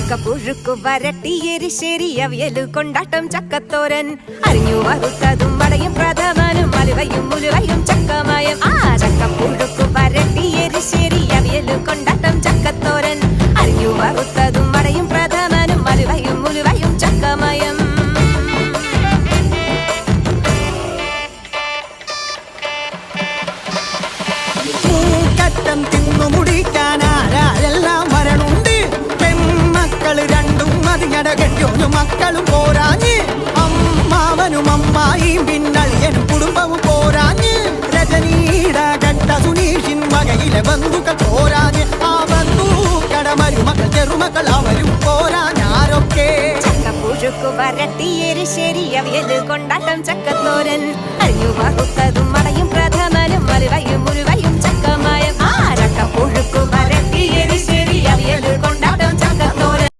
ചക്കപ്പുഴുക്കു വരട്ടി എരിശ്ശേരി അവിയലു കൊണ്ടാട്ടം ചക്കത്തോരൻ അരിഞ്ഞു വറുത്തതും വടയും പ്രഥമനും അലുവയും മുലുവയും ചക്കമയം ചക്കപ്പുഴുക്കു വരട്ടി എരിശ്ശേരി അവിയലു കൊണ്ടാട്ടം ചക്കത്തോരൻ അരിഞ്ഞു വറുത്തതും വടയും പ്രഥമനും അലുവയും മുലുവയും ചക്കമയം കറ്റം തിന്നു മുടിക്കാനാരെല്ലാം വരണുണ്ട് പെൺമക്കള് രണ്ടും അതിങ്ങട കെട്ടിയോനും മക്കളും പോരാഞ്ഞ് അമ്മാവനും അമ്മായിയും പിന്നളിയനും കുടുംബവും പോരാഞ്ഞ് രജനീട കട്ട സുനീഷിൻ വകയിലെ ബന്ധുക്കൾ പോരാഞ്ഞ് ആ ബന്ധുക്കട മരുമക്കൾ ചെറുമക്കൾ അവരും പോരാഞ്ഞാരൊക്കെ ചക്കപ്പുഴുക്കു വരട്ടി എരിശ്ശേരി അവിയല് കൊണ്ടാട്ടം ചക്കത്തോരൻ അരിഞ്ഞു വറുത്തതും വടയും പ്രഥമനും അലുവയും മുലുവയും